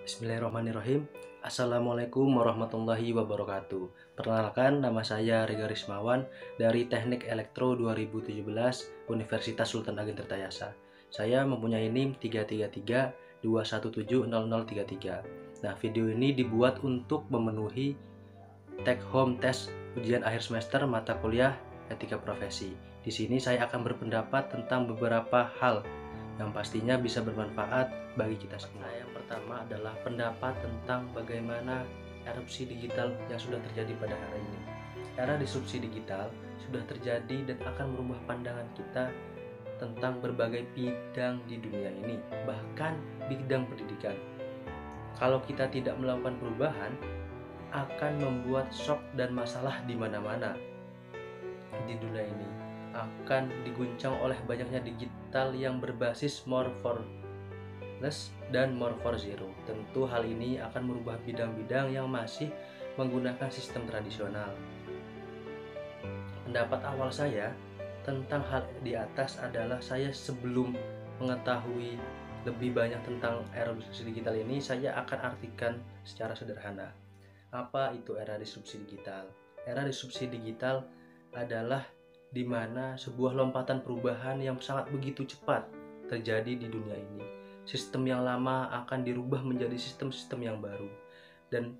Bismillahirrahmanirrahim. Assalamualaikum warahmatullahi wabarakatuh. Perkenalkan, nama saya Rega Rismawan dari Teknik Elektro 2017 Universitas Sultan Ageng Tirtayasa. Saya mempunyai NIM 33321700033. Nah, video ini dibuat untuk memenuhi take home test ujian akhir semester mata kuliah etika profesi. Di sini saya akan berpendapat tentang beberapa hal yang pastinya bisa bermanfaat bagi kita semua. Yang pertama adalah pendapat tentang bagaimana erupsi digital yang sudah terjadi pada hari ini. Era disrupsi digital sudah terjadi dan akan merubah pandangan kita tentang berbagai bidang di dunia ini, bahkan bidang pendidikan. Kalau kita tidak melakukan perubahan, akan membuat shock dan masalah di mana-mana di dunia ini. Akan diguncang oleh banyaknya digital yang berbasis more for less dan more for zero. Tentu hal ini akan merubah bidang-bidang yang masih menggunakan sistem tradisional. Pendapat awal saya tentang hal di atas adalah saya sebelum mengetahui lebih banyak tentang era disrupsi digital ini, saya akan artikan secara sederhana. Apa itu era disrupsi digital? Era disrupsi digital adalah di mana sebuah lompatan perubahan yang sangat begitu cepat terjadi di dunia ini. Sistem yang lama akan dirubah menjadi sistem-sistem yang baru. Dan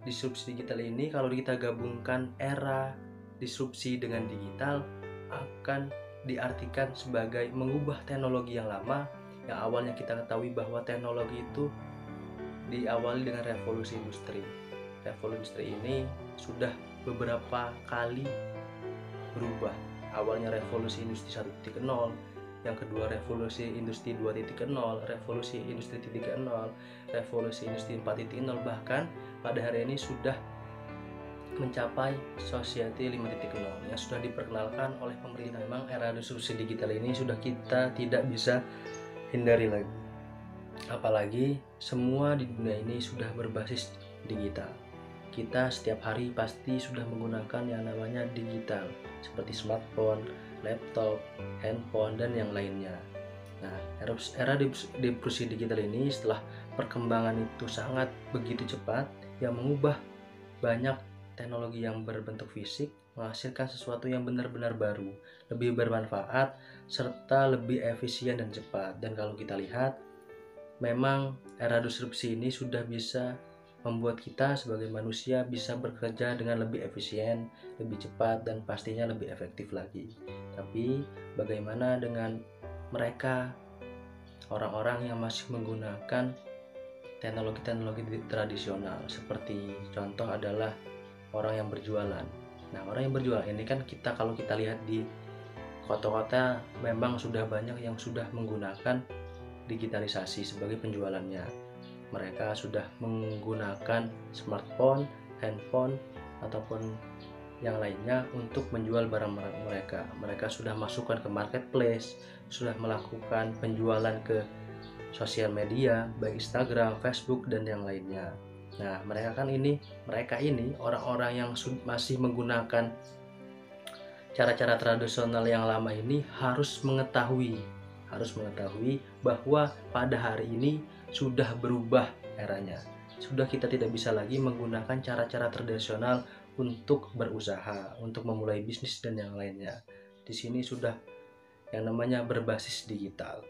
disrupsi digital ini kalau kita gabungkan era disrupsi dengan digital akan diartikan sebagai mengubah teknologi yang lama yang awalnya kita ketahui bahwa teknologi itu diawali dengan revolusi industri. Revolusi industri ini sudah beberapa kali berubah. Awalnya revolusi industri 1.0, yang kedua revolusi industri 2.0, revolusi industri 3.0, revolusi industri 4.0, bahkan pada hari ini sudah mencapai society 5.0 yang sudah diperkenalkan oleh pemerintah. Memang era disrupsi digital ini sudah kita tidak bisa hindari lagi. Apalagi semua di dunia ini sudah berbasis digital. Kita setiap hari pasti sudah menggunakan yang namanya digital seperti smartphone, laptop, handphone, dan yang lainnya. Nah, era disrupsi digital ini setelah perkembangan itu sangat begitu cepat yang mengubah banyak teknologi yang berbentuk fisik menghasilkan sesuatu yang benar-benar baru, lebih bermanfaat, serta lebih efisien dan cepat. Dan kalau kita lihat, memang era disrupsi ini sudah bisa membuat kita sebagai manusia bisa bekerja dengan lebih efisien, lebih cepat, dan pastinya lebih efektif lagi. Tapi bagaimana dengan mereka, orang-orang yang masih menggunakan teknologi-teknologi tradisional? Seperti contoh adalah orang yang berjualan. Nah, orang yang berjualan ini kan kalau kita lihat di kota-kota memang sudah banyak yang sudah menggunakan digitalisasi sebagai penjualannya. Mereka sudah menggunakan smartphone, handphone, ataupun yang lainnya untuk menjual barang-barang mereka. Mereka sudah masukkan ke marketplace, sudah melakukan penjualan ke sosial media, baik Instagram, Facebook, dan yang lainnya. Nah, mereka ini orang-orang yang masih menggunakan cara-cara tradisional yang lama ini harus mengetahui bahwa pada hari ini sudah berubah eranya. Sudah kita tidak bisa lagi menggunakan cara-cara tradisional untuk berusaha, untuk memulai bisnis dan yang lainnya. Di sini sudah yang namanya berbasis digital.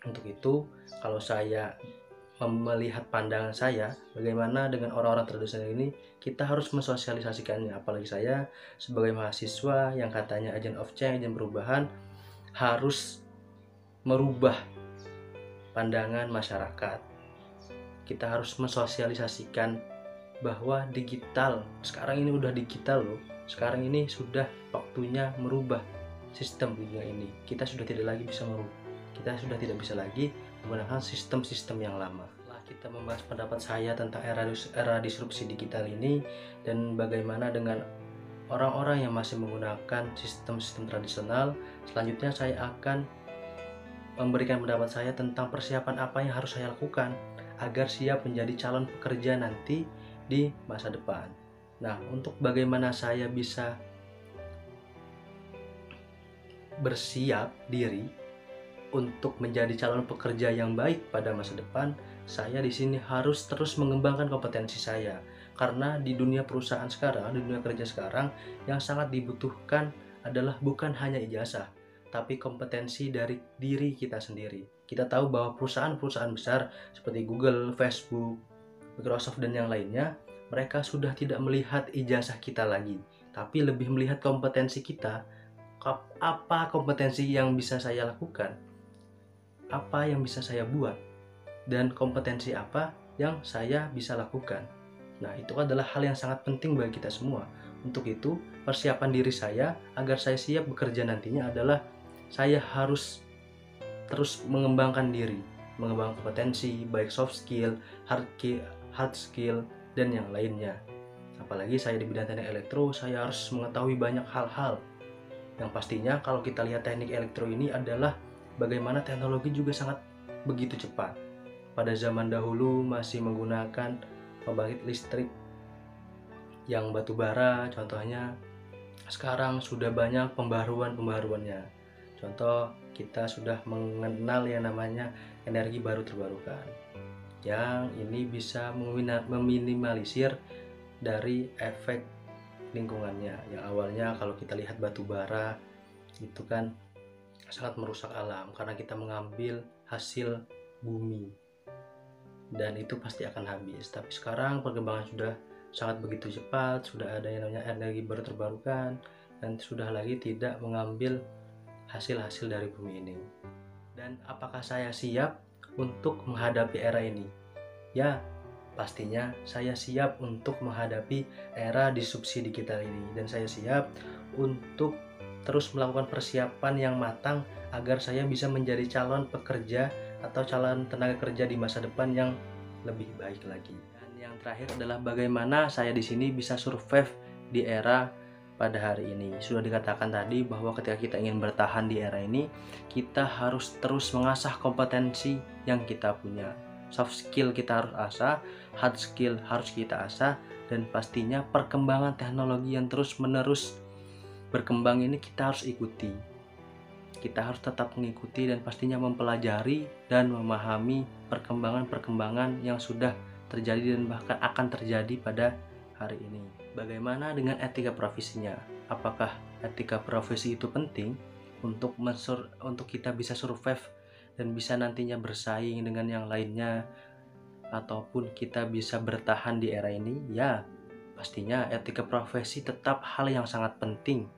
Untuk itu, kalau saya melihat pandangan saya, bagaimana dengan orang-orang tradisional ini, kita harus mensosialisasikannya. Apalagi saya sebagai mahasiswa yang katanya agent of change, agen perubahan, harus merubah pandangan masyarakat. Kita harus mensosialisasikan bahwa digital, sekarang ini udah digital loh. Sekarang ini sudah waktunya merubah sistem dunia ini. Kita sudah tidak bisa lagi menggunakan sistem-sistem yang lama. Setelah kita membahas pendapat saya tentang era disrupsi digital ini dan bagaimana dengan orang-orang yang masih menggunakan sistem-sistem tradisional, selanjutnya saya akan memberikan pendapat saya tentang persiapan apa yang harus saya lakukan agar siap menjadi calon pekerja nanti di masa depan. Nah, untuk bagaimana saya bisa bersiap diri untuk menjadi calon pekerja yang baik pada masa depan, saya di sini harus terus mengembangkan kompetensi saya. Karena di dunia perusahaan sekarang, di dunia kerja sekarang, yang sangat dibutuhkan adalah bukan hanya ijazah, tapi kompetensi dari diri kita sendiri. Kita tahu bahwa perusahaan-perusahaan besar seperti Google, Facebook, Microsoft, dan yang lainnya, mereka sudah tidak melihat ijazah kita lagi, tapi lebih melihat kompetensi kita. Apa kompetensi yang bisa saya lakukan, apa yang bisa saya buat, dan kompetensi apa yang saya bisa lakukan. Nah, itu adalah hal yang sangat penting bagi kita semua. Untuk itu, persiapan diri saya agar saya siap bekerja nantinya adalah saya harus terus mengembangkan diri, mengembangkan kompetensi, baik soft skill, hard skill, dan yang lainnya. Apalagi saya di bidang teknik elektro, saya harus mengetahui banyak hal-hal. Yang pastinya kalau kita lihat teknik elektro ini adalah bagaimana teknologi juga sangat begitu cepat. Pada zaman dahulu masih menggunakan pembangkit listrik yang batu bara contohnya. Sekarang sudah banyak pembaruannya. Contoh, kita sudah mengenal yang namanya energi baru terbarukan, yang ini bisa meminimalisir dari efek lingkungannya. Yang awalnya kalau kita lihat batu bara itu kan sangat merusak alam karena kita mengambil hasil bumi dan itu pasti akan habis. Tapi sekarang perkembangan sudah sangat begitu cepat, sudah ada yang namanya energi baru terbarukan, dan sudah lagi tidak mengambil hasil-hasil dari bumi ini. Dan apakah saya siap untuk menghadapi era ini? Ya, pastinya saya siap untuk menghadapi era disrupsi digital ini, dan saya siap untuk terus melakukan persiapan yang matang agar saya bisa menjadi calon pekerja atau calon tenaga kerja di masa depan yang lebih baik lagi. Dan yang terakhir adalah bagaimana saya di sini bisa survive di era pada hari ini. Sudah dikatakan tadi bahwa ketika kita ingin bertahan di era ini, kita harus terus mengasah kompetensi yang kita punya. Soft skill kita harus asah, hard skill harus kita asah, dan pastinya perkembangan teknologi yang terus-menerus berkembang ini kita harus ikuti. Kita harus tetap mengikuti dan pastinya mempelajari dan memahami perkembangan-perkembangan yang sudah terjadi dan bahkan akan terjadi pada hari ini. Bagaimana dengan etika profesinya? Apakah etika profesi itu penting untuk kita bisa survive dan bisa nantinya bersaing dengan yang lainnya, ataupun kita bisa bertahan di era ini? Ya, pastinya etika profesi tetap hal yang sangat penting.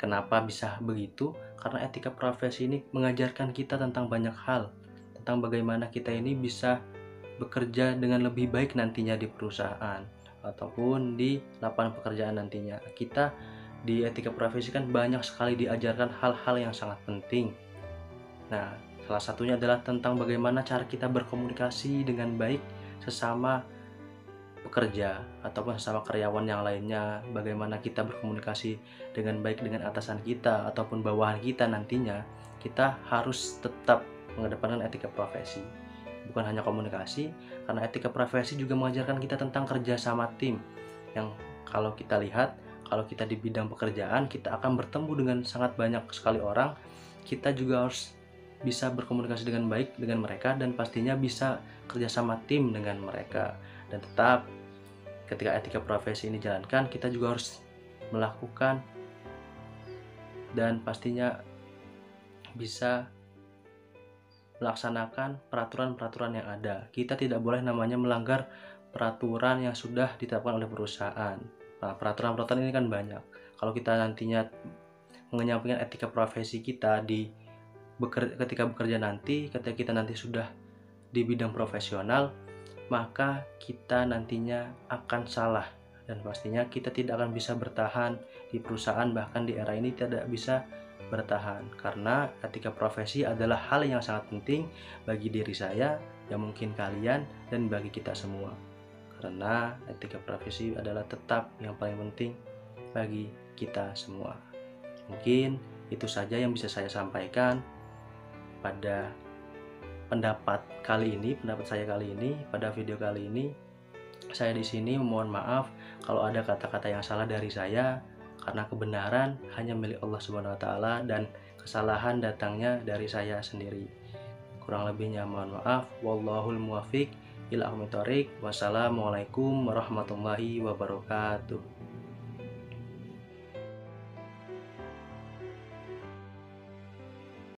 Kenapa bisa begitu? Karena etika profesi ini mengajarkan kita tentang banyak hal, tentang bagaimana kita ini bisa bekerja dengan lebih baik nantinya di perusahaan ataupun di lapangan pekerjaan nantinya. Kita di etika profesi kan banyak sekali diajarkan hal-hal yang sangat penting. Nah, salah satunya adalah tentang bagaimana cara kita berkomunikasi dengan baik sesama pekerja ataupun sesama karyawan yang lainnya, bagaimana kita berkomunikasi dengan baik dengan atasan kita ataupun bawahan kita nantinya. Kita harus tetap mengedepankan etika profesi, bukan hanya komunikasi, karena etika profesi juga mengajarkan kita tentang kerja sama tim, yang kalau kita lihat, kalau kita di bidang pekerjaan, kita akan bertemu dengan sangat banyak sekali orang. Kita juga harus bisa berkomunikasi dengan baik dengan mereka dan pastinya bisa kerjasama tim dengan mereka. Dan tetap ketika etika profesi ini dijalankan, kita juga harus melakukan dan pastinya bisa melaksanakan peraturan-peraturan yang ada. Kita tidak boleh namanya melanggar peraturan yang sudah ditetapkan oleh perusahaan. Nah, peraturan-peraturan ini kan banyak. Kalau kita nantinya menyampaikan etika profesi kita ketika bekerja nanti, ketika kita nanti sudah di bidang profesional, maka kita nantinya akan salah dan pastinya kita tidak akan bisa bertahan di perusahaan, bahkan di era ini tidak bisa bertahan, karena etika profesi adalah hal yang sangat penting bagi diri saya, yang mungkin kalian, dan bagi kita semua. Karena etika profesi adalah tetap yang paling penting bagi kita semua. Mungkin itu saja yang bisa saya sampaikan pada pendapat saya kali ini, pada video kali ini. Saya di sini memohon maaf kalau ada kata-kata yang salah dari saya, karena kebenaran hanya milik Allah Subhanahu wa taala dan kesalahan datangnya dari saya sendiri. Kurang lebihnya mohon maaf. Wallahul muwaffiq Ila Wassalamualaikum warahmatullahi wabarakatuh.